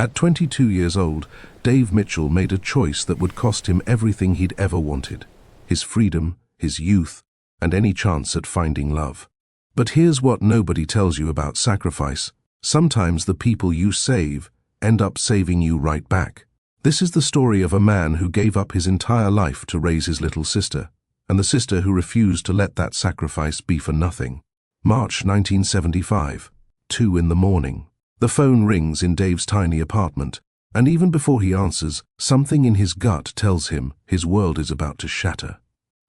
At 22 years old, Dave Mitchell made a choice that would cost him everything he'd ever wanted: his freedom, his youth, and any chance at finding love. But here's what nobody tells you about sacrifice. Sometimes the people you save end up saving you right back. This is the story of a man who gave up his entire life to raise his little sister, and the sister who refused to let that sacrifice be for nothing. March 1975, 2 in the morning. The phone rings in Dave's tiny apartment, and even before he answers, something in his gut tells him his world is about to shatter.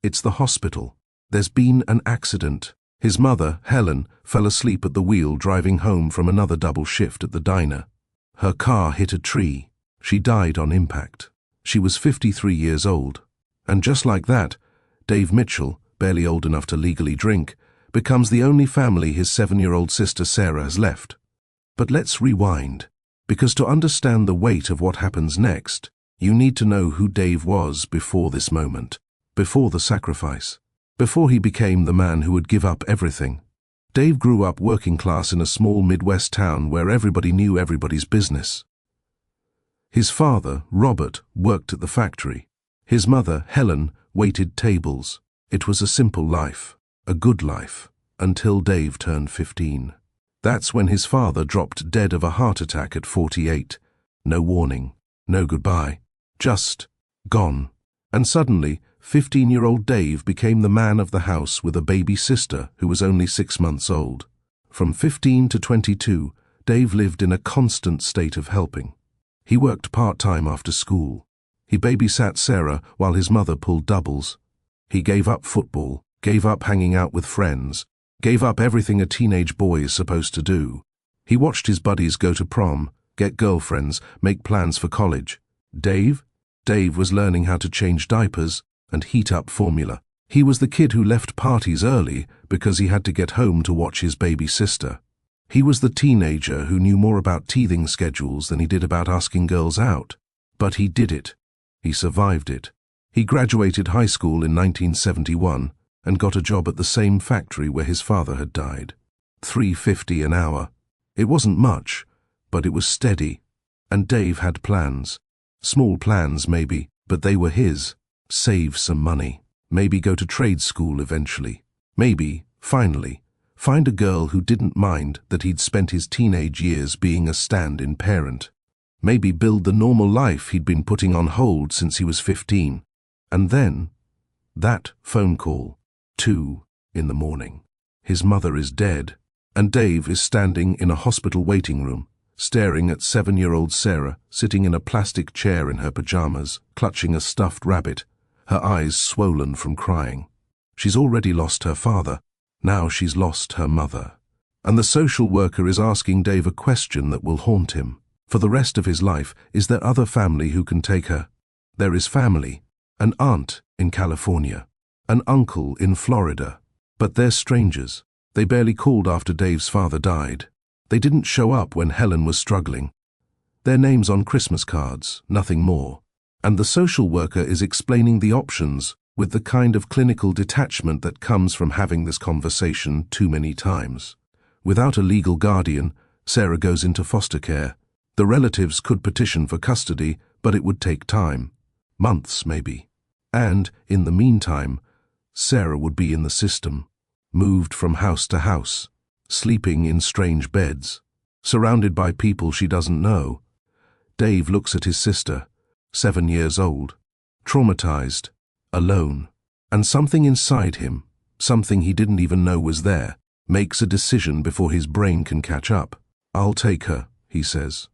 It's the hospital. There's been an accident. His mother, Helen, fell asleep at the wheel driving home from another double shift at the diner. Her car hit a tree. She died on impact. She was 53 years old. And just like that, Dave Mitchell, barely old enough to legally drink, becomes the only family his 7-year-old sister Sarah has left. But let's rewind, because to understand the weight of what happens next, you need to know who Dave was before this moment, before the sacrifice, before he became the man who would give up everything. Dave grew up working class in a small Midwest town where everybody knew everybody's business. His father, Robert, worked at the factory. His mother, Helen, waited tables. It was a simple life, a good life, until Dave turned 15. That's when his father dropped dead of a heart attack at 48. No warning, no goodbye, just gone. And suddenly, 15-year-old Dave became the man of the house with a baby sister who was only 6 months old. From 15 to 22, Dave lived in a constant state of helping. He worked part-time after school. He babysat Sarah while his mother pulled doubles. He gave up football, gave up hanging out with friends, gave up everything a teenage boy is supposed to do. He watched his buddies go to prom, get girlfriends, make plans for college. Dave was learning how to change diapers and heat up formula. He was the kid who left parties early because he had to get home to watch his baby sister. He was the teenager who knew more about teething schedules than he did about asking girls out. But he did it. He survived it. He graduated high school in 1971 and got a job at the same factory where his father had died. $3.50 an hour. It wasn't much, but it was steady. And Dave had plans. Small plans, maybe, but they were his. Save some money. Maybe go to trade school eventually. Maybe, finally, find a girl who didn't mind that he'd spent his teenage years being a stand-in parent. Maybe build the normal life he'd been putting on hold since he was 15. And then, that phone call, 2 in the morning. His mother is dead, and Dave is standing in a hospital waiting room, staring at 7-year-old Sarah sitting in a plastic chair in her pajamas, clutching a stuffed rabbit, her eyes swollen from crying. She's already lost her father. Now she's lost her mother. And the social worker is asking Dave a question that will haunt him. For the rest of his life, is there other family who can take her? There is family. An aunt in California. An uncle in Florida. But they're strangers. They barely called after Dave's father died. They didn't show up when Helen was struggling. Their names on Christmas cards, nothing more. And the social worker is explaining the options with the kind of clinical detachment that comes from having this conversation too many times. Without a legal guardian, Sarah goes into foster care. The relatives could petition for custody, but it would take time. Months, maybe. And, in the meantime, Sarah would be in the system, moved from house to house, sleeping in strange beds, surrounded by people she doesn't know. Dave looks at his sister, 7 years old, traumatized, alone, and something inside him, something he didn't even know was there, makes a decision before his brain can catch up. "I'll take her," he says.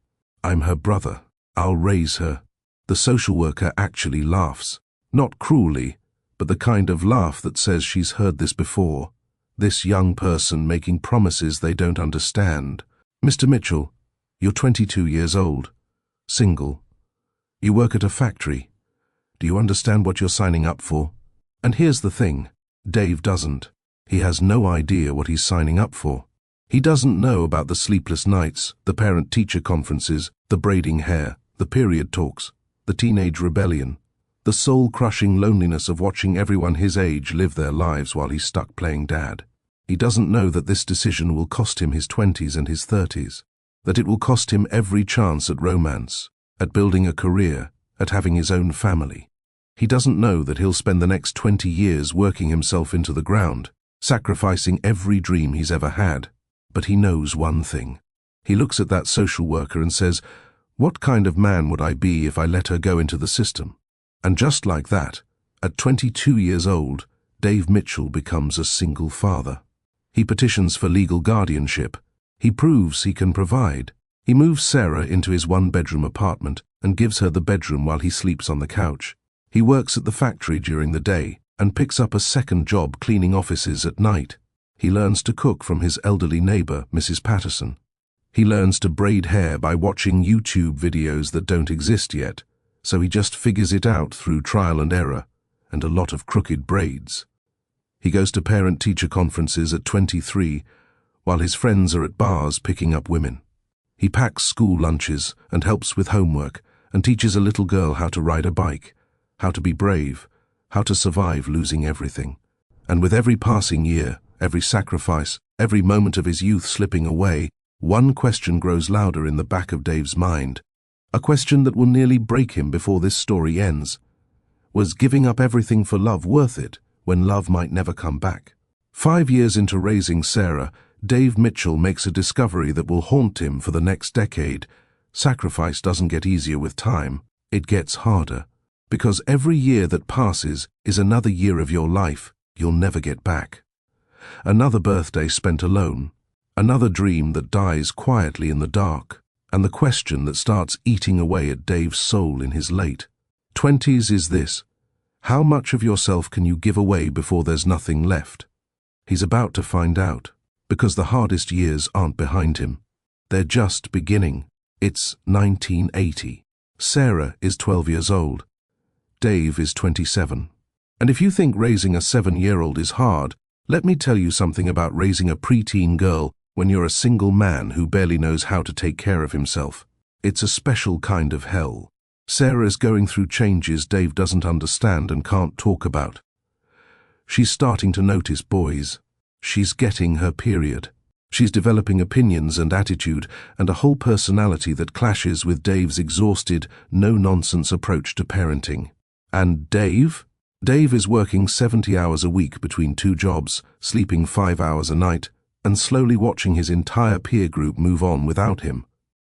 "I'm her brother. I'll raise her." The social worker actually laughs, not cruelly, but the kind of laugh that says she's heard this before. This young person making promises they don't understand. "Mr. Mitchell, you're 22 years old, single. You work at a factory. Do you understand what you're signing up for?" And here's the thing, Dave doesn't. He has no idea what he's signing up for. He doesn't know about the sleepless nights, the parent-teacher conferences, the braiding hair, the period talks, the teenage rebellion, the soul-crushing loneliness of watching everyone his age live their lives while he's stuck playing dad. He doesn't know that this decision will cost him his 20s and his 30s, that it will cost him every chance at romance, at building a career, at having his own family. He doesn't know that he'll spend the next 20 years working himself into the ground, sacrificing every dream he's ever had. But he knows one thing. He looks at that social worker and says, "What kind of man would I be if I let her go into the system?" And just like that, at 22 years old, Dave Mitchell becomes a single father. He petitions for legal guardianship. He proves he can provide. He moves Sarah into his one-bedroom apartment and gives her the bedroom while he sleeps on the couch. He works at the factory during the day and picks up a second job cleaning offices at night. He learns to cook from his elderly neighbor, Mrs. Patterson. He learns to braid hair by watching YouTube videos that don't exist yet, so he just figures it out through trial and error and a lot of crooked braids. He goes to parent-teacher conferences at 23, while his friends are at bars picking up women. He packs school lunches and helps with homework and teaches a little girl how to ride a bike, how to be brave, how to survive losing everything. And with every passing year, every sacrifice, every moment of his youth slipping away, one question grows louder in the back of Dave's mind. A question that will nearly break him before this story ends. Was giving up everything for love worth it, when love might never come back? 5 years into raising Sarah, Dave Mitchell makes a discovery that will haunt him for the next decade. Sacrifice doesn't get easier with time, it gets harder. Because every year that passes is another year of your life you'll never get back. Another birthday spent alone, another dream that dies quietly in the dark, and the question that starts eating away at Dave's soul in his late 20s is this: how much of yourself can you give away before there's nothing left? He's about to find out, because the hardest years aren't behind him. They're just beginning. It's 1980. Sarah is 12 years old. Dave is 27. And if you think raising a 7-year-old is hard, let me tell you something about raising a preteen girl when you're a single man who barely knows how to take care of himself. It's a special kind of hell. Sarah is going through changes Dave doesn't understand and can't talk about. She's starting to notice boys. She's getting her period. She's developing opinions and attitude and a whole personality that clashes with Dave's exhausted, no-nonsense approach to parenting. And Dave? Dave is working 70 hours a week between 2 jobs, sleeping 5 hours a night, and slowly watching his entire peer group move on without him.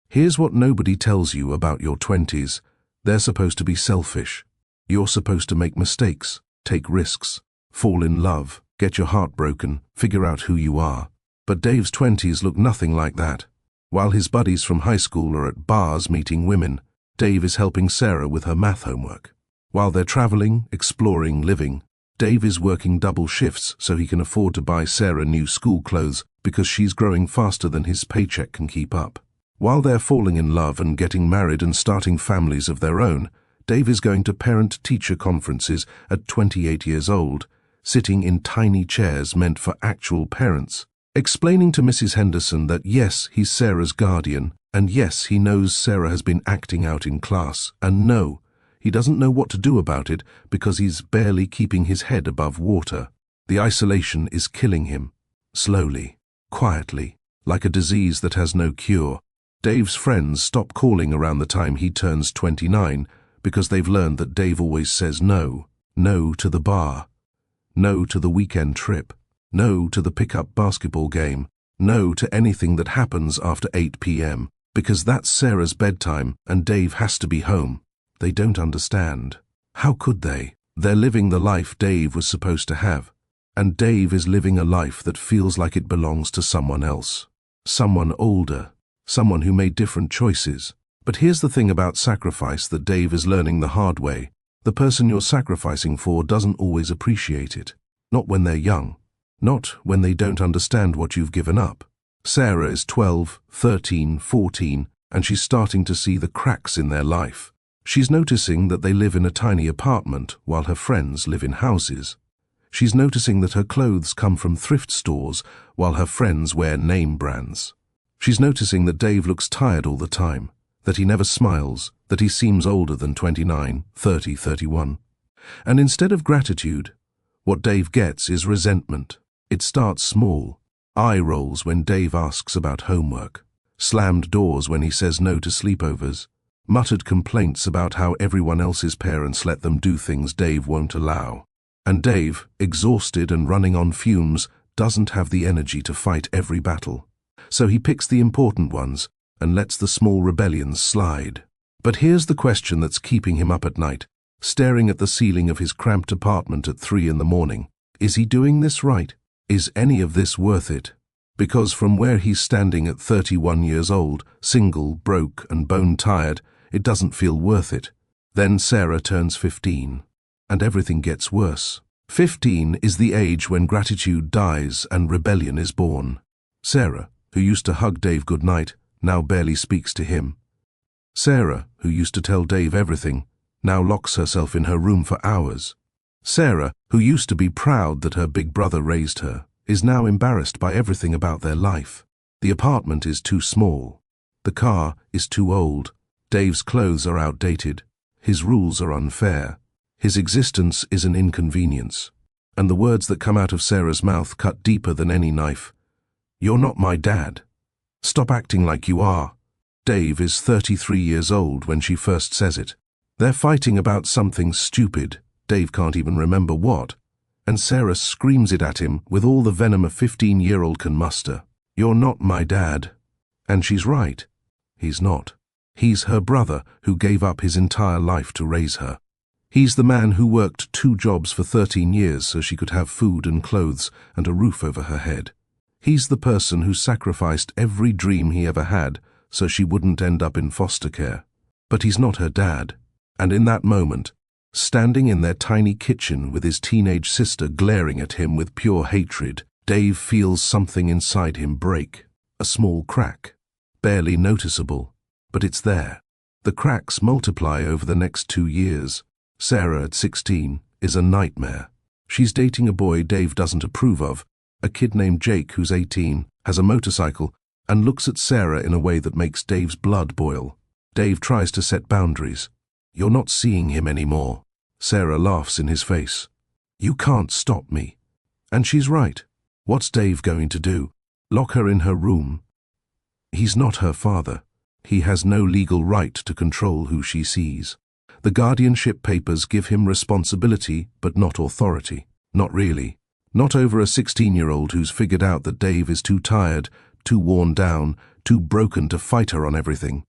Here's what nobody tells you about your 20s. They're supposed to be selfish. You're supposed to make mistakes, take risks, fall in love, get your heart broken, figure out who you are. But Dave's 20s look nothing like that. While his buddies from high school are at bars meeting women, Dave is helping Sarah with her math homework. While they're traveling, exploring, living, Dave is working double shifts so he can afford to buy Sarah new school clothes because she's growing faster than his paycheck can keep up. While they're falling in love and getting married and starting families of their own, Dave is going to parent-teacher conferences at 28 years old, sitting in tiny chairs meant for actual parents, explaining to Mrs. Henderson that yes, he's Sarah's guardian, and yes, he knows Sarah has been acting out in class, and no, he doesn't know what to do about it because he's barely keeping his head above water. The isolation is killing him. Slowly, quietly, like a disease that has no cure. Dave's friends stop calling around the time he turns 29 because they've learned that Dave always says no. No to the bar. No to the weekend trip. No to the pickup basketball game. No to anything that happens after 8 p.m. because that's Sarah's bedtime and Dave has to be home. They don't understand. How could they? They're living the life Dave was supposed to have. And Dave is living a life that feels like it belongs to someone else. Someone older. Someone who made different choices. But here's the thing about sacrifice that Dave is learning the hard way. The person you're sacrificing for doesn't always appreciate it. Not when they're young. Not when they don't understand what you've given up. Sarah is 12, 13, 14, and she's starting to see the cracks in their life. She's noticing that they live in a tiny apartment while her friends live in houses. She's noticing that her clothes come from thrift stores while her friends wear name brands. She's noticing that Dave looks tired all the time, that he never smiles, that he seems older than 29, 30, 31. And instead of gratitude, what Dave gets is resentment. It starts small. Eye rolls when Dave asks about homework. slammed doors when he says no to sleepovers, muttered complaints about how everyone else's parents let them do things Dave won't allow. And Dave, exhausted and running on fumes, doesn't have the energy to fight every battle. So he picks the important ones and lets the small rebellions slide. But here's the question that's keeping him up at night, staring at the ceiling of his cramped apartment at 3 in the morning. Is he doing this right? Is any of this worth it? Because from where he's standing at 31 years old, single, broke, and bone-tired, it doesn't feel worth it. Then Sarah turns 15, and everything gets worse. 15 is the age when gratitude dies and rebellion is born. Sarah, who used to hug Dave goodnight, now barely speaks to him. Sarah, who used to tell Dave everything, now locks herself in her room for hours. Sarah, who used to be proud that her big brother raised her, is now embarrassed by everything about their life. The apartment is too small. The car is too old. Dave's clothes are outdated. His rules are unfair. His existence is an inconvenience. And the words that come out of Sarah's mouth cut deeper than any knife. You're not my dad. Stop acting like you are. Dave is 33 years old when she first says it. They're fighting about something stupid. Dave can't even remember what. And Sarah screams it at him with all the venom a 15-year-old can muster. You're not my dad. And she's right. He's not. He's her brother who gave up his entire life to raise her. He's the man who worked 2 jobs for 13 years so she could have food and clothes and a roof over her head. He's the person who sacrificed every dream he ever had so she wouldn't end up in foster care. But he's not her dad. And in that moment, standing in their tiny kitchen with his teenage sister glaring at him with pure hatred, Dave feels something inside him break. A small crack. Barely noticeable, but it's there. The cracks multiply over the next 2 years. Sarah, at 16, is a nightmare. She's dating a boy Dave doesn't approve of, a kid named Jake who's 18, has a motorcycle, and looks at Sarah in a way that makes Dave's blood boil. Dave tries to set boundaries. You're not seeing him anymore. Sarah laughs in his face. You can't stop me. And she's right. What's Dave going to do? Lock her in her room? He's not her father. He has no legal right to control who she sees. The guardianship papers give him responsibility, but not authority. Not really. Not over a 16-year-old who's figured out that Dave is too tired, too worn down, too broken to fight her on everything.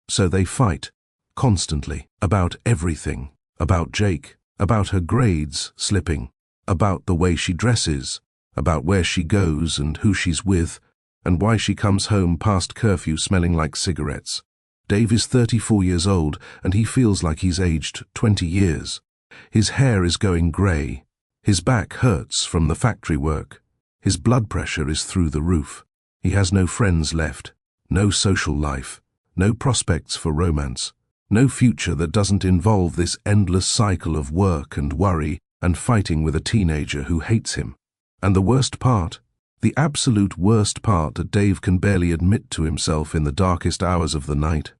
So they fight, constantly, about everything. About Jake, about her grades slipping, about the way she dresses, about where she goes and who she's with, and why she comes home past curfew smelling like cigarettes. Dave is 34 years old, and he feels like he's aged 20 years. His hair is going grey. His back hurts from the factory work. His blood pressure is through the roof. He has no friends left, no social life, no prospects for romance, no future that doesn't involve this endless cycle of work and worry and fighting with a teenager who hates him. And the worst part, the absolute worst part that Dave can barely admit to himself in the darkest hours of the night,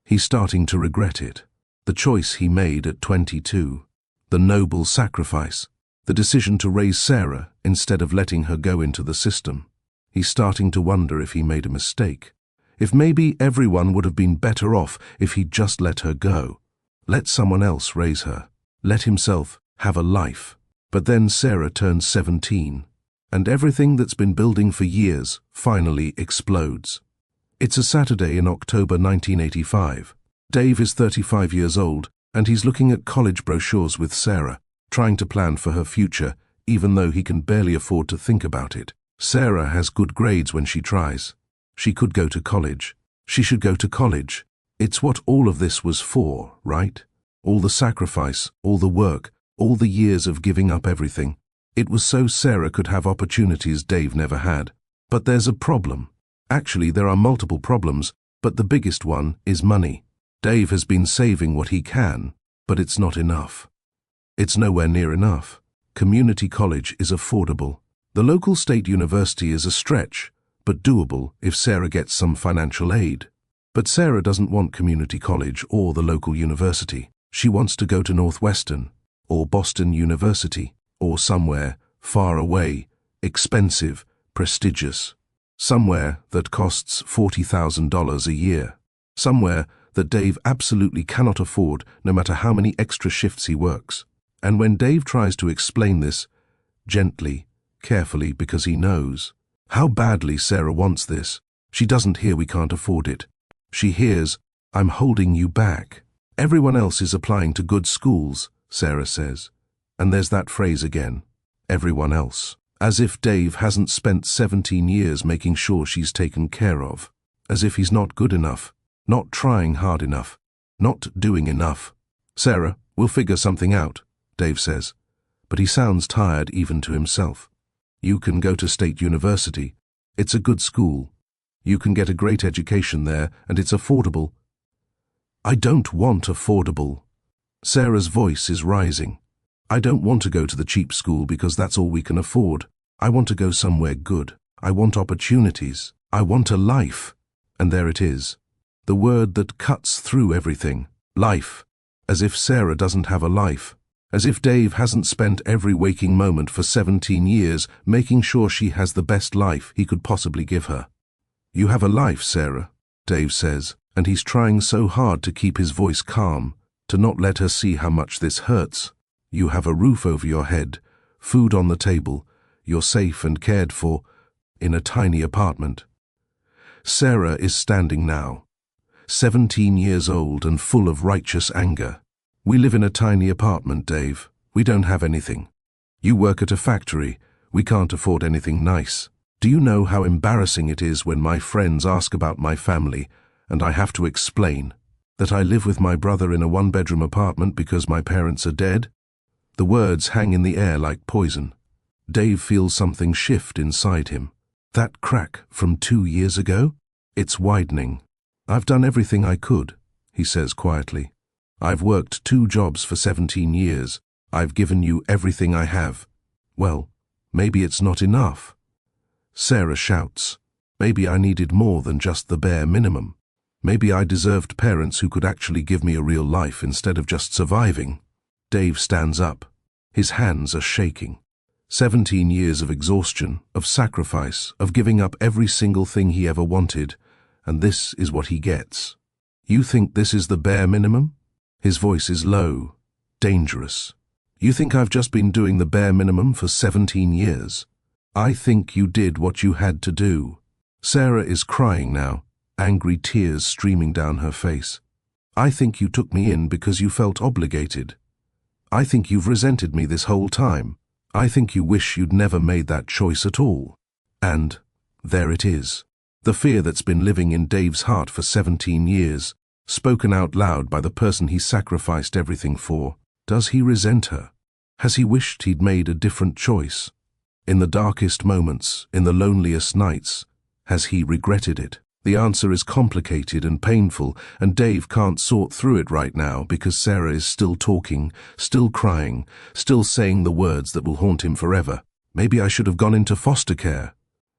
he's starting to regret it. The choice he made at 22, the noble sacrifice, the decision to raise Sarah instead of letting her go into the system. He's starting to wonder if he made a mistake. If maybe everyone would have been better off if he'd just let her go. Let someone else raise her. Let himself have a life. But then Sarah turns 17, and everything that's been building for years finally explodes. It's a Saturday in October 1985. Dave is 35 years old, and he's looking at college brochures with Sarah, trying to plan for her future, even though he can barely afford to think about it. Sarah has good grades when she tries. She could go to college. She should go to college. It's what all of this was for, right? All the sacrifice, all the work, all the years of giving up everything. It was so Sarah could have opportunities Dave never had. But there's a problem. Actually, there are multiple problems, but the biggest one is money. Dave has been saving what he can, but it's not enough. It's nowhere near enough. Community college is affordable. The local state university is a stretch, but doable if Sarah gets some financial aid. But Sarah doesn't want community college or the local university. She wants to go to Northwestern, or Boston University, or somewhere far away, expensive, prestigious. Somewhere that costs $40,000 a year. Somewhere that Dave absolutely cannot afford no matter how many extra shifts he works. And when Dave tries to explain this, gently, carefully, because he knows how badly Sarah wants this, she doesn't hear we can't afford it. She hears, I'm holding you back. Everyone else is applying to good schools, Sarah says. And there's that phrase again, everyone else. As if Dave hasn't spent 17 years making sure she's taken care of. As if he's not good enough, not trying hard enough, not doing enough. Sarah, we'll figure something out, Dave says. But he sounds tired even to himself. You can go to State University. It's a good school. You can get a great education there, and it's affordable. I don't want affordable. Sarah's voice is rising. I don't want to go to the cheap school because that's all we can afford. I want to go somewhere good. I want opportunities. I want a life. And there it is. The word that cuts through everything. Life. As if Sarah doesn't have a life. As if Dave hasn't spent every waking moment for 17 years making sure she has the best life he could possibly give her. You have a life, Sarah, Dave says, and he's trying so hard to keep his voice calm, to not let her see how much this hurts. You have a roof over your head, food on the table, you're safe and cared for, in a tiny apartment. Sarah is standing now, 17 years old and full of righteous anger. We live in a tiny apartment, Dave. We don't have anything. You work at a factory. We can't afford anything nice. Do you know how embarrassing it is when my friends ask about my family and I have to explain that I live with my brother in a one-bedroom apartment because my parents are dead? The words hang in the air like poison. Dave feels something shift inside him. That crack from 2 years ago? It's widening. I've done everything I could, he says quietly. I've worked 2 jobs for 17 years. I've given you everything I have. Well, maybe it's not enough. Sarah shouts. Maybe I needed more than just the bare minimum. Maybe I deserved parents who could actually give me a real life instead of just surviving. Dave stands up. His hands are shaking. 17 years of exhaustion, of sacrifice, of giving up every single thing he ever wanted, and this is what he gets. You think this is the bare minimum? His voice is low, dangerous. You think I've just been doing the bare minimum for 17 years? I think you did what you had to do. Sarah is crying now, angry tears streaming down her face. I think you took me in because you felt obligated. I think you've resented me this whole time. I think you wish you'd never made that choice at all. And there it is. The fear that's been living in Dave's heart for 17 years, spoken out loud by the person he sacrificed everything for. Does he resent her? Has he wished he'd made a different choice? In the darkest moments, in the loneliest nights, has he regretted it? The answer is complicated and painful, and Dave can't sort through it right now because Sarah is still talking, still crying, still saying the words that will haunt him forever. Maybe I should have gone into foster care.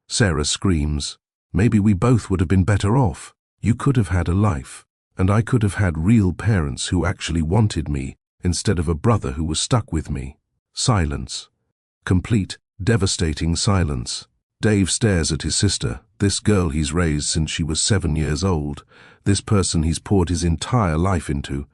Sarah screams. Maybe we both would have been better off. You could have had a life, and I could have had real parents who actually wanted me instead of a brother who was stuck with me. Silence. Complete, devastating silence. Dave stares at his sister, this girl he's raised since she was 7 years old, this person he's poured his entire life into,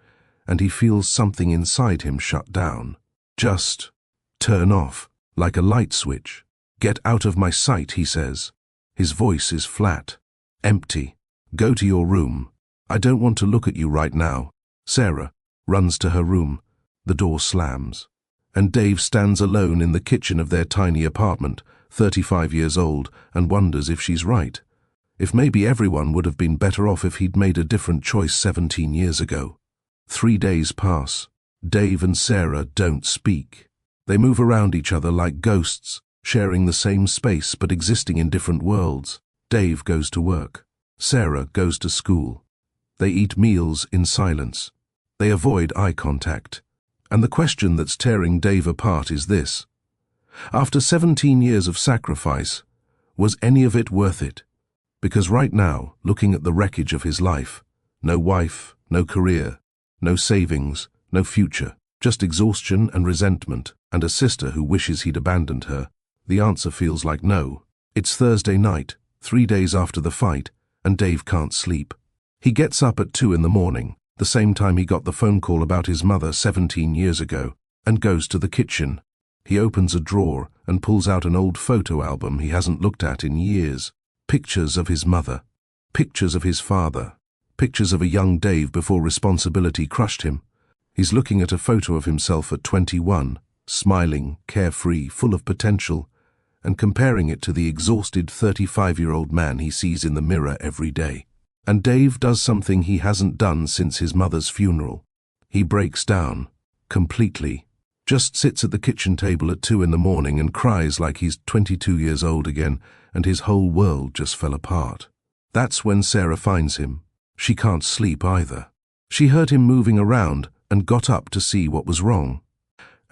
and he feels something inside him shut down. Just turn off, like a light switch. Get out of my sight, he says. His voice is flat, empty. Go to your room. I don't want to look at you right now. Sarah runs to her room. The door slams. And Dave stands alone in the kitchen of their tiny apartment, 35 years old, and wonders if she's right. If maybe everyone would have been better off if he'd made a different choice 17 years ago. 3 days pass. Dave and Sarah don't speak. They move around each other like ghosts, sharing the same space but existing in different worlds. Dave goes to work. Sarah goes to school. They eat meals in silence. They avoid eye contact. And the question that's tearing Dave apart is this. After 17 years of sacrifice, was any of it worth it? Because right now, looking at the wreckage of his life, no wife, no career, no savings, no future, just exhaustion and resentment, and a sister who wishes he'd abandoned her, the answer feels like no. It's Thursday night, 3 days after the fight, and Dave can't sleep. He gets up at 2 in the morning, the same time he got the phone call about his mother 17 years ago, and goes to the kitchen. He opens a drawer and pulls out an old photo album he hasn't looked at in years. Pictures of his mother, pictures of his father, pictures of a young Dave before responsibility crushed him. He's looking at a photo of himself at 21, smiling, carefree, full of potential, and comparing it to the exhausted 35-year-old man he sees in the mirror every day. And Dave does something he hasn't done since his mother's funeral. He breaks down, completely, just sits at the kitchen table at 2 in the morning and cries like he's 22 years old again, and his whole world just fell apart. That's when Sarah finds him. She can't sleep either. She heard him moving around and got up to see what was wrong.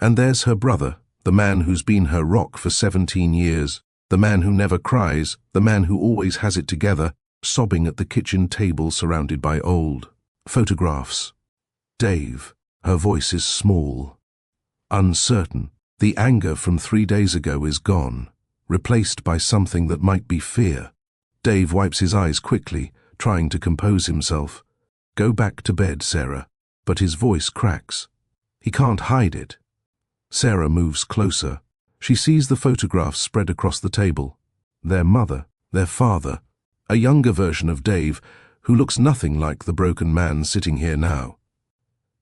And there's her brother, the man who's been her rock for 17 years, the man who never cries, the man who always has it together, sobbing at the kitchen table surrounded by old photographs. Dave. Her voice is small, uncertain. The anger from 3 days ago is gone, replaced by something that might be fear. Dave wipes his eyes quickly, trying to compose himself. Go back to bed, Sarah. But his voice cracks. He can't hide it. Sarah moves closer. She sees the photographs spread across the table. Their mother, their father, a younger version of Dave, who looks nothing like the broken man sitting here now.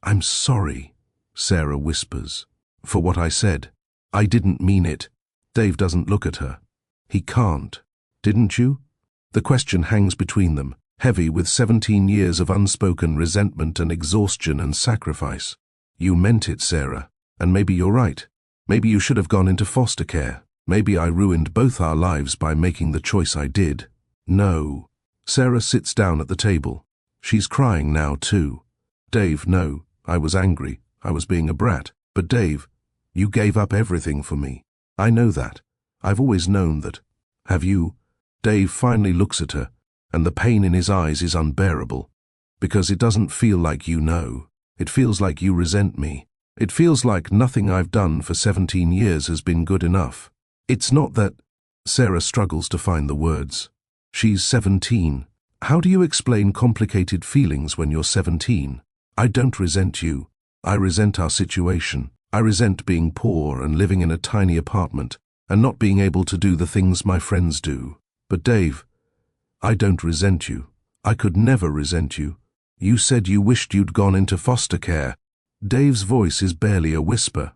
I'm sorry, Sarah whispers, for what I said. I didn't mean it. Dave doesn't look at her. He can't. Didn't you? The question hangs between them, heavy with 17 years of unspoken resentment and exhaustion and sacrifice. You meant it, Sarah, and maybe you're right. Maybe you should have gone into foster care. Maybe I ruined both our lives by making the choice I did. No. Sarah sits down at the table. She's crying now too. Dave, no, I was angry. I was being a brat. But Dave, you gave up everything for me. I know that. I've always known that. Have you? Dave finally looks at her, and the pain in his eyes is unbearable. Because it doesn't feel like you know. It feels like you resent me. It feels like nothing I've done for 17 years has been good enough. It's not that. Sarah struggles to find the words. She's 17. How do you explain complicated feelings when you're 17? I don't resent you. I resent our situation. I resent being poor and living in a tiny apartment and not being able to do the things my friends do. But Dave, I don't resent you. I could never resent you. You said you wished you'd gone into foster care. Dave's voice is barely a whisper.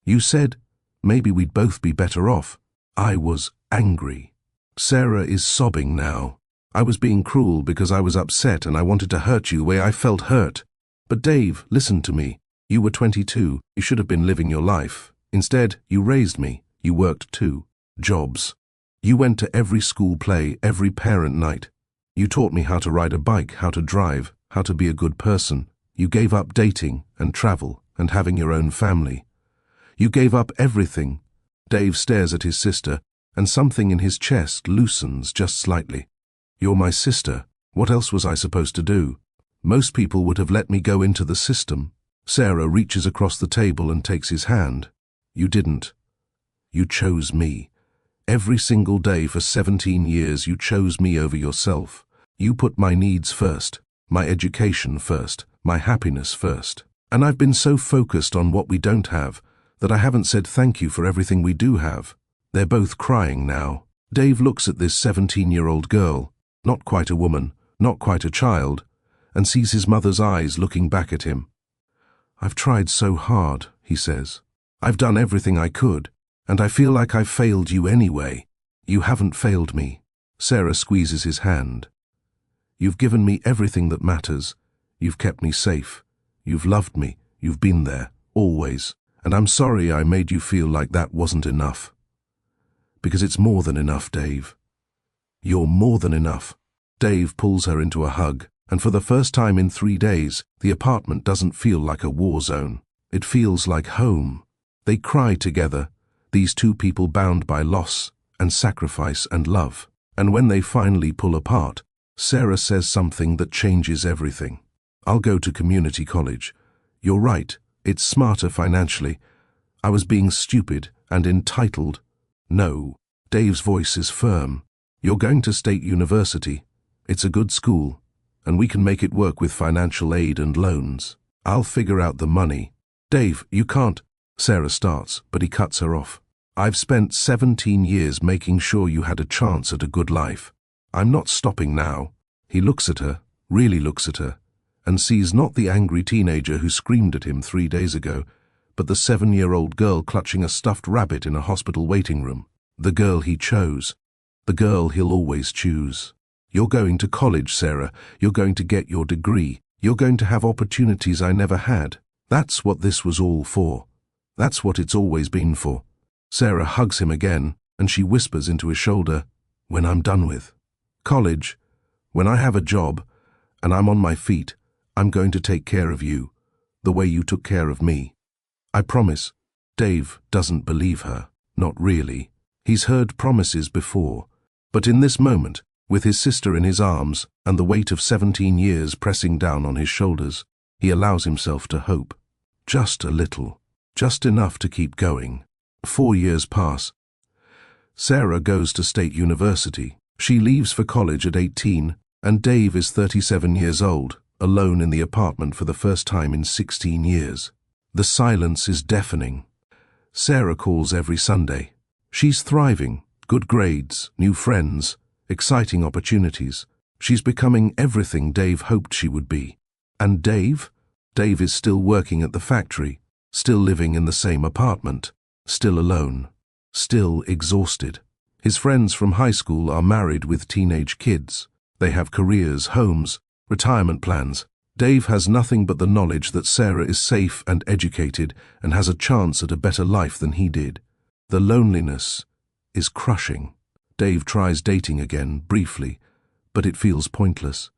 You said, maybe we'd both be better off. I was angry. Sarah is sobbing now. I was being cruel because I was upset and I wanted to hurt you the way I felt hurt. But Dave, listen to me. You were 22. You should have been living your life. Instead, you raised me. You worked 2 jobs. You went to every school play, every parent night. You taught me how to ride a bike, how to drive, how to be a good person. You gave up dating and travel and having your own family. You gave up everything. Dave stares at his sister, and something in his chest loosens just slightly. You're my sister. What else was I supposed to do? Most people would have let me go into the system. Sarah reaches across the table and takes his hand. You didn't. You chose me. Every single day for 17 years you chose me over yourself. You put my needs first, my education first, my happiness first. And I've been so focused on what we don't have that I haven't said thank you for everything we do have. They're both crying now. Dave looks at this 17-year-old girl, not quite a woman, not quite a child, and sees his mother's eyes looking back at him. I've tried so hard, he says. I've done everything I could, and I feel like I've failed you anyway. You haven't failed me. Sarah squeezes his hand. You've given me everything that matters. You've kept me safe. You've loved me. You've been there, always. And I'm sorry I made you feel like that wasn't enough. Because it's more than enough, Dave. You're more than enough. Dave pulls her into a hug, and for the first time in 3 days, the apartment doesn't feel like a war zone. It feels like home. They cry together, these 2 people bound by loss and sacrifice and love. And when they finally pull apart, Sarah says something that changes everything. I'll go to community college. You're right, it's smarter financially. I was being stupid and entitled. No, Dave's voice is firm. You're going to State University. It's a good school, and we can make it work with financial aid and loans. I'll figure out the money. Dave, you can't. Sarah starts, but he cuts her off. I've spent 17 years making sure you had a chance at a good life. I'm not stopping now. He looks at her, really looks at her, and sees not the angry teenager who screamed at him 3 days ago, but the 7-year-old girl clutching a stuffed rabbit in a hospital waiting room. The girl he chose. The girl he'll always choose. You're going to college, Sarah. You're going to get your degree. You're going to have opportunities I never had. That's what this was all for. That's what it's always been for. Sarah hugs him again, and she whispers into his shoulder, when I'm done with college, when I have a job, and I'm on my feet, I'm going to take care of you, the way you took care of me. I promise. Dave doesn't believe her. Not really. He's heard promises before. But in this moment, with his sister in his arms and the weight of 17 years pressing down on his shoulders, he allows himself to hope. Just a little. Just enough to keep going. 4 years pass. Sarah goes to State University. She leaves for college at 18, and Dave is 37 years old, alone in the apartment for the first time in 16 years. The silence is deafening. Sarah calls every Sunday. She's thriving. Good grades, new friends, exciting opportunities. She's becoming everything Dave hoped she would be. And Dave? Dave is still working at the factory, still living in the same apartment, still alone, still exhausted. His friends from high school are married with teenage kids. They have careers, homes, retirement plans. Dave has nothing but the knowledge that Sarah is safe and educated and has a chance at a better life than he did. The loneliness is crushing. Dave tries dating again, briefly, but it feels pointless.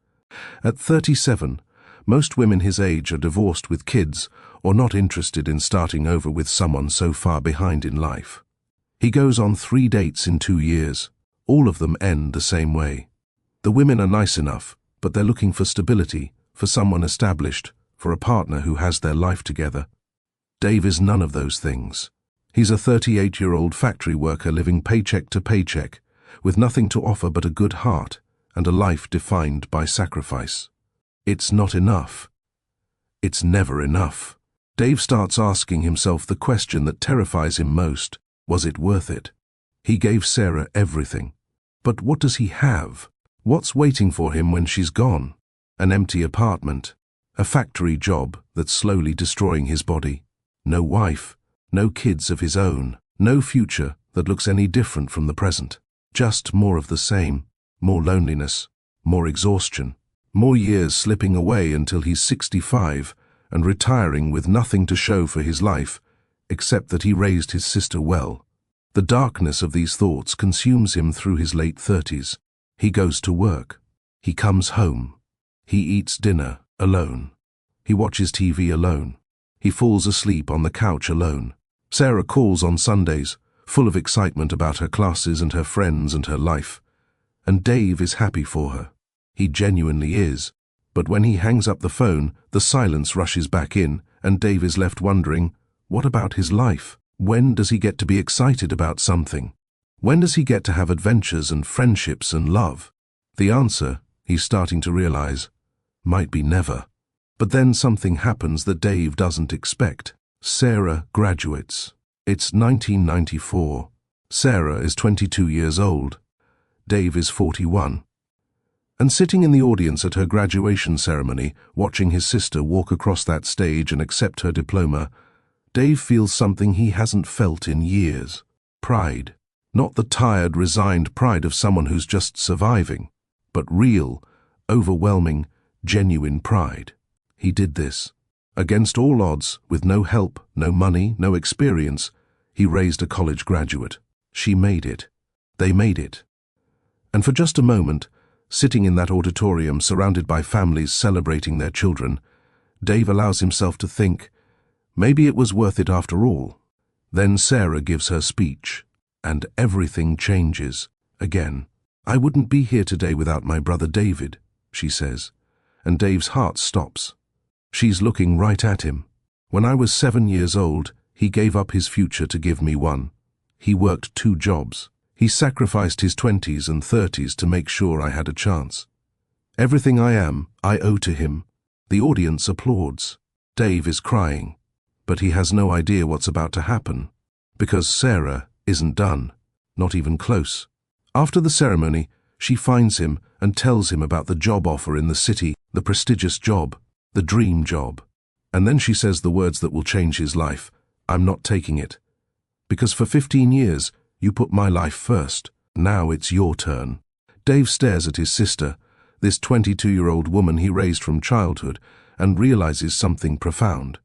At 37, most women his age are divorced with kids or not interested in starting over with someone so far behind in life. He goes on 3 dates in 2 years. All of them end the same way. The women are nice enough, but they're looking for stability, for someone established, for a partner who has their life together. Dave is none of those things. He's a 38-year-old factory worker living paycheck to paycheck, with nothing to offer but a good heart and a life defined by sacrifice. It's not enough. It's never enough. Dave starts asking himself the question that terrifies him most. Was it worth it? He gave Sarah everything. But what does he have? What's waiting for him when she's gone? An empty apartment, a factory job that's slowly destroying his body. No wife, no kids of his own, no future that looks any different from the present. Just more of the same, more loneliness, more exhaustion, more years slipping away until he's 65 and retiring with nothing to show for his life, except that he raised his sister well. The darkness of these thoughts consumes him through his late 30s. He goes to work. He comes home. He eats dinner alone. He watches TV alone. He falls asleep on the couch alone. Sarah calls on Sundays, full of excitement about her classes and her friends and her life. And Dave is happy for her. He genuinely is. But when he hangs up the phone, the silence rushes back in, and Dave is left wondering, what about his life? When does he get to be excited about something? When does he get to have adventures and friendships and love? The answer, he's starting to realize, might be never. But then something happens that Dave doesn't expect. Sarah graduates. It's 1994. Sarah is 22 years old. Dave is 41. And sitting in the audience at her graduation ceremony, watching his sister walk across that stage and accept her diploma, Dave feels something he hasn't felt in years. Pride. Not the tired, resigned pride of someone who's just surviving, but real, overwhelming, genuine pride. He did this. Against all odds, with no help, no money, no experience, he raised a college graduate. She made it. They made it. And for just a moment, sitting in that auditorium surrounded by families celebrating their children, Dave allows himself to think, maybe it was worth it after all. Then Sarah gives her speech, and everything changes again. I wouldn't be here today without my brother David, she says, and Dave's heart stops. She's looking right at him. When I was 7 years old, he gave up his future to give me one. He worked 2 jobs. He sacrificed his 20s and 30s to make sure I had a chance. Everything I am, I owe to him. The audience applauds. Dave is crying, but he has no idea what's about to happen, because Sarah isn't done, not even close. After the ceremony, she finds him and tells him about the job offer in the city, the prestigious job, the dream job. And then she says the words that will change his life. I'm not taking it. Because for 15 years, you put my life first. Now it's your turn. Dave stares at his sister, this 22-year-old woman he raised from childhood, and realizes something profound.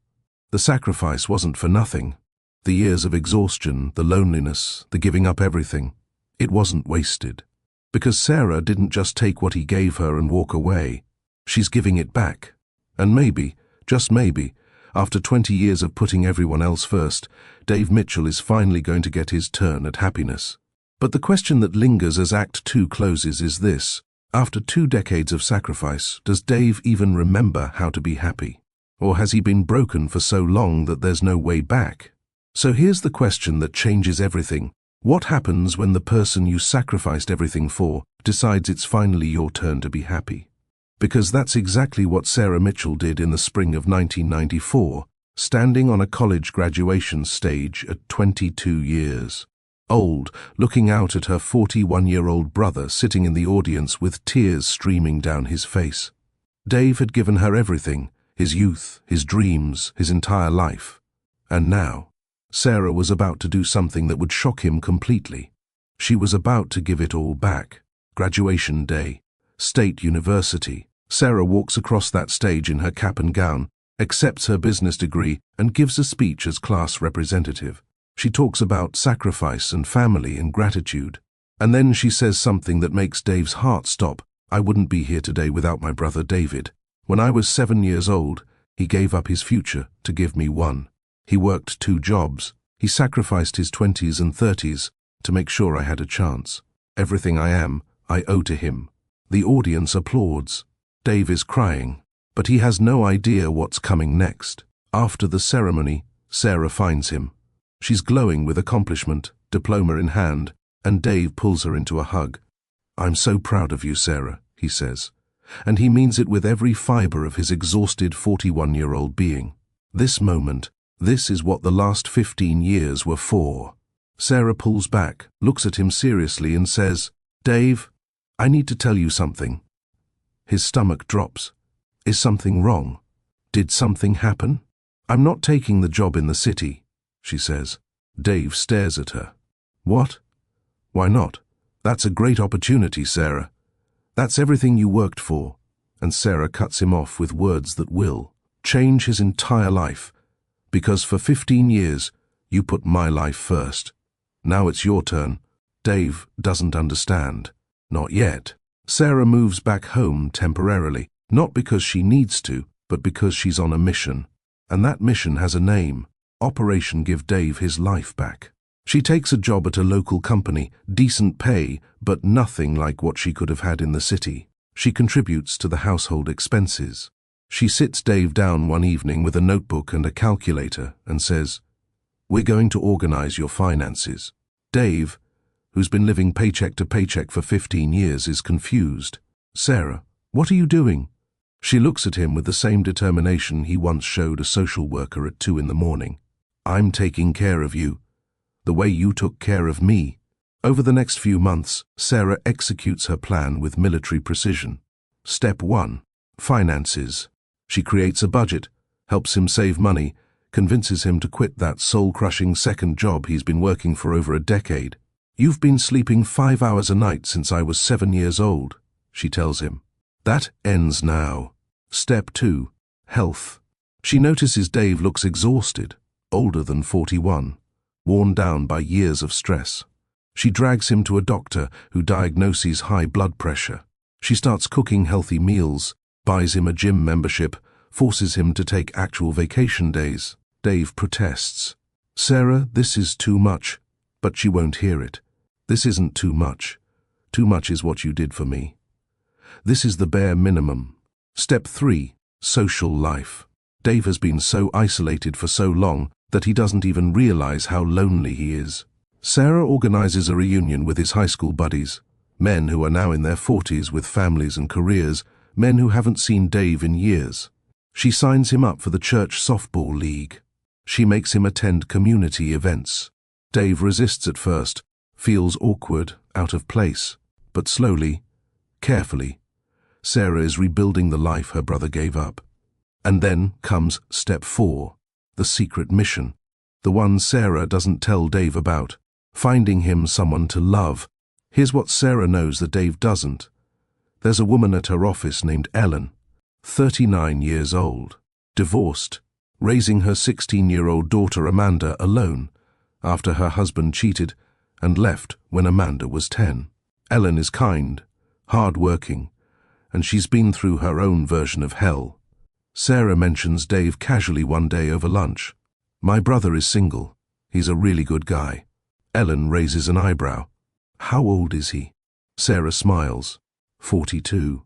The sacrifice wasn't for nothing. The years of exhaustion, the loneliness, the giving up everything, it wasn't wasted. Because Sarah didn't just take what he gave her and walk away. She's giving it back. And maybe, just maybe, after 20 years of putting everyone else first, Dave Mitchell is finally going to get his turn at happiness. But the question that lingers as Act 2 closes is this. After 2 decades of sacrifice, does Dave even remember how to be happy? Or has he been broken for so long that there's no way back? So here's the question that changes everything. What happens when the person you sacrificed everything for decides it's finally your turn to be happy? Because that's exactly what Sarah Mitchell did in the spring of 1994, standing on a college graduation stage at 22 years old, looking out at her 41-year-old brother sitting in the audience with tears streaming down his face. Dave had given her everything, his youth, his dreams, his entire life. And now, Sarah was about to do something that would shock him completely. She was about to give it all back. Graduation day, State University. Sarah walks across that stage in her cap and gown, accepts her business degree, and gives a speech as class representative. She talks about sacrifice and family and gratitude. And then she says something that makes Dave's heart stop. I wouldn't be here today without my brother David. When I was 7 years old, he gave up his future to give me one. He worked 2 jobs. He sacrificed his 20s and 30s to make sure I had a chance. Everything I am, I owe to him. The audience applauds. Dave is crying, but he has no idea what's coming next. After the ceremony, Sarah finds him. She's glowing with accomplishment, diploma in hand, and Dave pulls her into a hug. I'm so proud of you, Sarah, he says. And he means it with every fiber of his exhausted 41-year-old being. This moment, this is what the last 15 years were for. Sarah pulls back, looks at him seriously and says, Dave, I need to tell you something. His stomach drops. Is something wrong? Did something happen? I'm not taking the job in the city, she says. Dave stares at her. What? Why not? That's a great opportunity, Sarah. That's everything you worked for. And Sarah cuts him off with words that will change his entire life. Because for 15 years, you put my life first. Now it's your turn. Dave doesn't understand. Not yet. Sarah moves back home temporarily, not because she needs to, but because she's on a mission. And that mission has a name. Operation Give Dave His Life Back. She takes a job at a local company, decent pay, but nothing like what she could have had in the city. She contributes to the household expenses. She sits Dave down one evening with a notebook and a calculator and says, We're going to organize your finances. Dave, who's been living paycheck to paycheck for 15 years, is confused. Sarah, what are you doing? She looks at him with the same determination he once showed a social worker at 2 in the morning. I'm taking care of you, the way you took care of me. Over the next few months, Sarah executes her plan with military precision. Step 1. Finances. She creates a budget, helps him save money, convinces him to quit that soul-crushing second job he's been working for over a decade. You've been sleeping 5 hours a night since I was 7 years old, she tells him. That ends now. Step 2. Health. She notices Dave looks exhausted, older than 41, worn down by years of stress. She drags him to a doctor who diagnoses high blood pressure. She starts cooking healthy meals, buys him a gym membership, forces him to take actual vacation days. Dave protests. Sarah, this is too much, but she won't hear it. This isn't too much. Too much is what you did for me. This is the bare minimum. Step 3. Social life. Dave has been so isolated for so long that he doesn't even realize how lonely he is. Sarah organizes a reunion with his high school buddies, men who are now in their 40s with families and careers, men who haven't seen Dave in years. She signs him up for the church softball league. She makes him attend community events. Dave resists at first, feels awkward, out of place, but slowly, carefully, Sarah is rebuilding the life her brother gave up. And then comes step 4, the secret mission, the one Sarah doesn't tell Dave about, finding him someone to love. Here's what Sarah knows that Dave doesn't. There's a woman at her office named Ellen, 39 years old, divorced, raising her 16-year-old daughter Amanda alone after her husband cheated and left when Amanda was 10. Ellen is kind, hard-working, and she's been through her own version of hell. Sarah mentions Dave casually one day over lunch. "My brother is single. He's a really good guy." Ellen raises an eyebrow. "How old is he?" Sarah smiles. 42.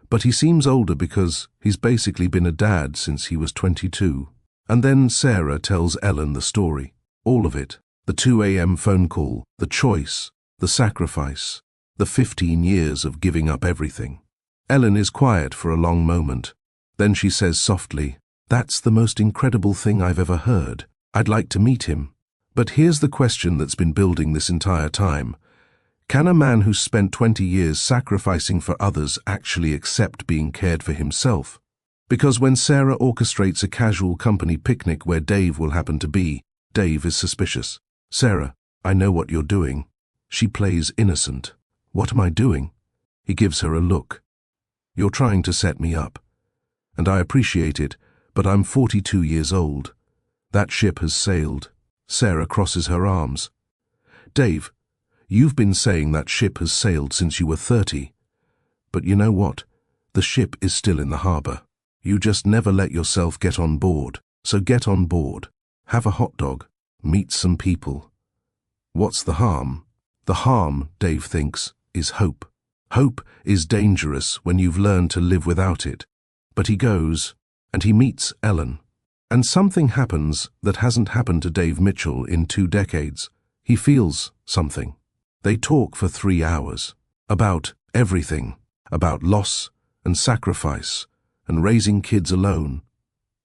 But he seems older because he's basically been a dad since he was 22. And then Sarah tells Ellen the story. All of it. The 2 a.m. phone call, the choice, the sacrifice, the 15 years of giving up everything. Ellen is quiet for a long moment. Then she says softly, "That's the most incredible thing I've ever heard. I'd like to meet him." But here's the question that's been building this entire time. Can a man who's spent 20 years sacrificing for others actually accept being cared for himself? Because when Sarah orchestrates a casual company picnic where Dave will happen to be, Dave is suspicious. "Sarah, I know what you're doing." She plays innocent. "What am I doing?" He gives her a look. "You're trying to set me up. And I appreciate it, but I'm 42 years old. That ship has sailed." Sarah crosses her arms. "Dave, you've been saying that ship has sailed since you were 30. But you know what? The ship is still in the harbor. You just never let yourself get on board. So get on board. Have a hot dog. Meet some people." What's the harm? The harm, Dave thinks, is hope. Hope is dangerous when you've learned to live without it. But he goes, and he meets Ellen. And something happens that hasn't happened to Dave Mitchell in 2 decades. He feels something. They talk for 3 hours. About everything. About loss and sacrifice and raising kids alone.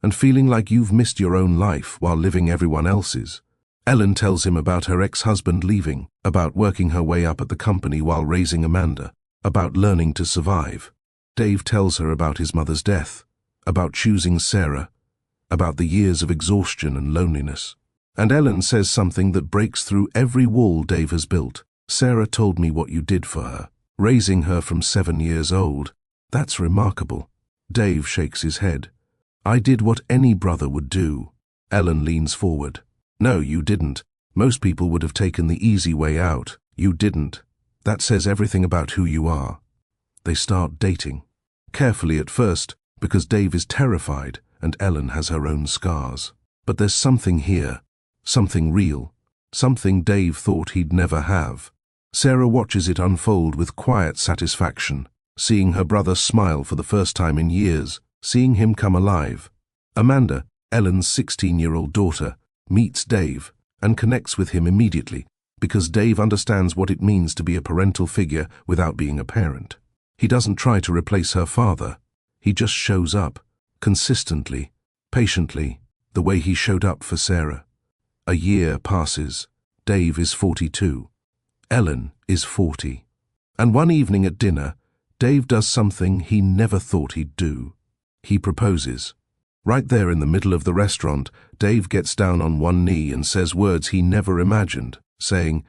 And feeling like you've missed your own life while living everyone else's. Ellen tells him about her ex-husband leaving, about working her way up at the company while raising Amanda, about learning to survive. Dave tells her about his mother's death, about choosing Sarah, about the years of exhaustion and loneliness. And Ellen says something that breaks through every wall Dave has built. "Sarah told me what you did for her, raising her from 7 years old. That's remarkable." Dave shakes his head. "I did what any brother would do." Ellen leans forward. "No, you didn't. Most people would have taken the easy way out. You didn't. That says everything about who you are." They start dating. Carefully at first, because Dave is terrified and Ellen has her own scars. But there's something here, something real, something Dave thought he'd never have. Sarah watches it unfold with quiet satisfaction, seeing her brother smile for the first time in years, seeing him come alive. Amanda, Ellen's 16-year-old daughter, meets Dave and connects with him immediately because Dave understands what it means to be a parental figure without being a parent. He doesn't try to replace her father. He just shows up, consistently, patiently, the way he showed up for Sarah. A year passes. Dave is 42. Ellen is 40. And one evening at dinner, Dave does something he never thought he'd do. He proposes. Right there in the middle of the restaurant, Dave gets down on one knee and says words he never imagined, saying,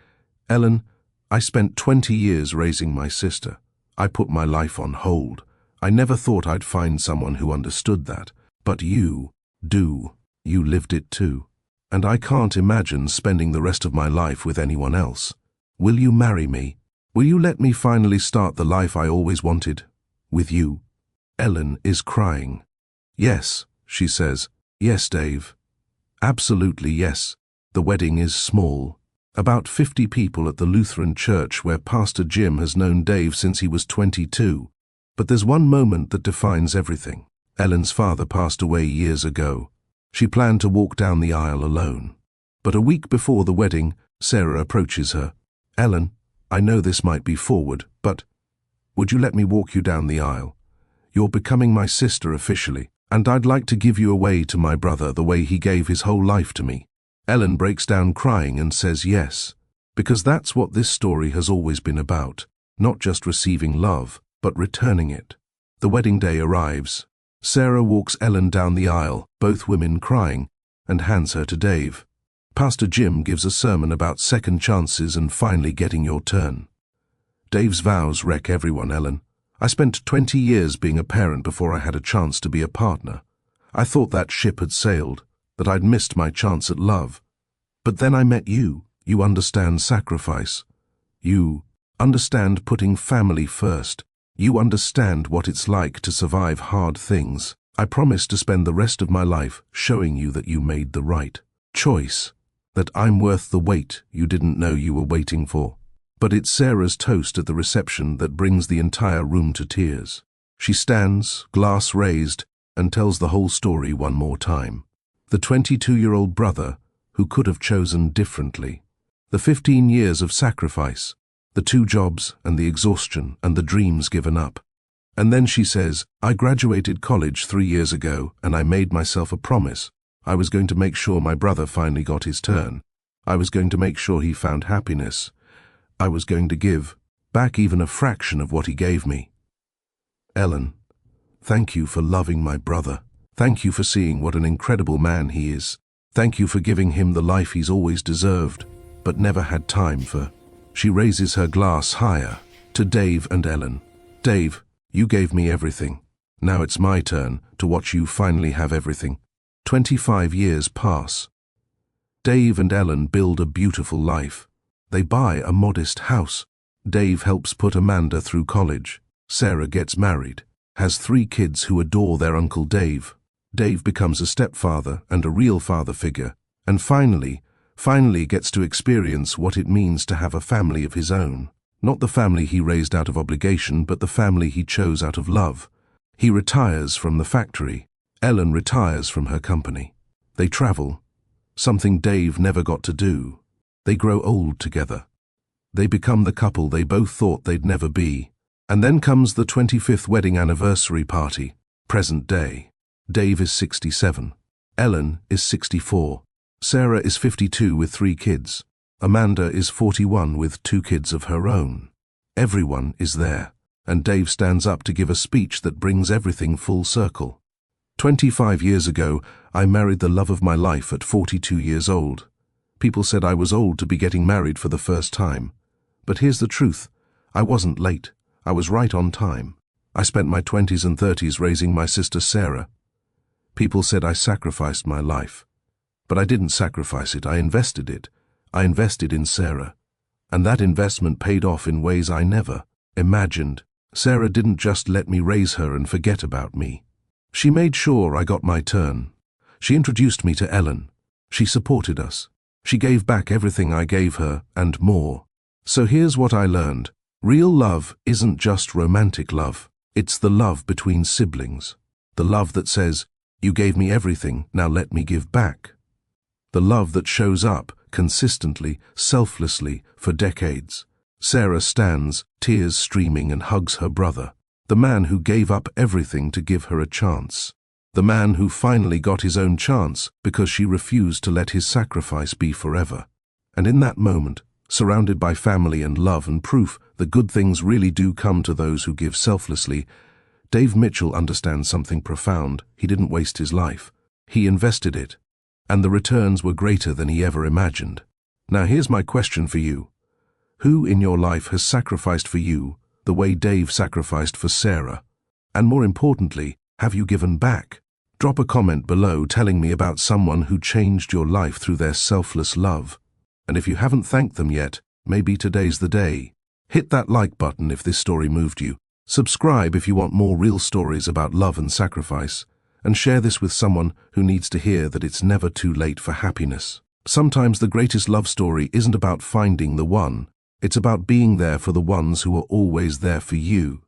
"Ellen, I spent 20 years raising my sister. I put my life on hold. I never thought I'd find someone who understood that. But you do. You lived it too. And I can't imagine spending the rest of my life with anyone else. Will you marry me? Will you let me finally start the life I always wanted? With you?" Ellen is crying. "Yes," she says. "Yes, Dave. Absolutely yes." The wedding is small. About 50 people at the Lutheran church where Pastor Jim has known Dave since he was 22. But there's one moment that defines everything. Ellen's father passed away years ago. She planned to walk down the aisle alone. But a week before the wedding, Sarah approaches her. "Ellen, I know this might be forward, but would you let me walk you down the aisle? You're becoming my sister officially, and I'd like to give you away to my brother the way he gave his whole life to me." Ellen breaks down crying and says yes, because that's what this story has always been about, not just receiving love, but returning it. The wedding day arrives. Sarah walks Ellen down the aisle, both women crying, and hands her to Dave. Pastor Jim gives a sermon about second chances and finally getting your turn. Dave's vows wreck everyone, Ellen. "I spent 20 years being a parent before I had a chance to be a partner. I thought that ship had sailed, that I'd missed my chance at love. But then I met you. You understand sacrifice. You understand putting family first. You understand what it's like to survive hard things. I promise to spend the rest of my life showing you that you made the right choice, that I'm worth the wait you didn't know you were waiting for." But it's Sarah's toast at the reception that brings the entire room to tears. She stands, glass raised, and tells the whole story one more time. The 22-year-old brother who could have chosen differently. The 15 years of sacrifice, the 2 jobs and the exhaustion and the dreams given up. And then she says, "I graduated college 3 years ago and I made myself a promise. I was going to make sure my brother finally got his turn. I was going to make sure he found happiness. I was going to give back even a fraction of what he gave me." Ellen, thank you for loving my brother. Thank you for seeing what an incredible man he is. Thank you for giving him the life he's always deserved, but never had time for. She raises her glass higher to Dave and Ellen. "Dave, you gave me everything. Now it's my turn to watch you finally have everything." 25 years pass. Dave and Ellen build a beautiful life. They buy a modest house. Dave helps put Amanda through college. Sarah gets married, has 3 kids who adore their Uncle Dave. Dave becomes a stepfather and a real father figure, and finally gets to experience what it means to have a family of his own. Not the family he raised out of obligation, but the family he chose out of love. He retires from the factory. Ellen retires from her company. They travel, something Dave never got to do. They grow old together. They become the couple they both thought they'd never be. And then comes the 25th wedding anniversary party, present day. Dave is 67. Ellen is 64. Sarah is 52 with 3 kids. Amanda is 41 with 2 kids of her own. Everyone is there, and Dave stands up to give a speech that brings everything full circle. 25 years ago, I married the love of my life at 42 years old. People said I was old to be getting married for the first time. But here's the truth. I wasn't late. I was right on time. I spent my 20s and 30s raising my sister Sarah. People said I sacrificed my life. But I didn't sacrifice it. I invested it. I invested in Sarah. And that investment paid off in ways I never imagined. Sarah didn't just let me raise her and forget about me. She made sure I got my turn. She introduced me to Ellen. She supported us. She gave back everything I gave her, and more. So here's what I learned. Real love isn't just romantic love. It's the love between siblings. The love that says, "You gave me everything, now let me give back." The love that shows up consistently, selflessly, for decades. Sarah stands, tears streaming, and hugs her brother, the man who gave up everything to give her a chance. The man who finally got his own chance because she refused to let his sacrifice be forever. And in that moment, surrounded by family and love and proof that good things really do come to those who give selflessly, Dave Mitchell understands something profound. He didn't waste his life. He invested it, and the returns were greater than he ever imagined. Now here's my question for you. Who in your life has sacrificed for you the way Dave sacrificed for Sarah? And more importantly, have you given back? Drop a comment below telling me about someone who changed your life through their selfless love. And if you haven't thanked them yet, maybe today's the day. Hit that like button if this story moved you. Subscribe if you want more real stories about love and sacrifice. And share this with someone who needs to hear that it's never too late for happiness. Sometimes the greatest love story isn't about finding the one. It's about being there for the ones who are always there for you.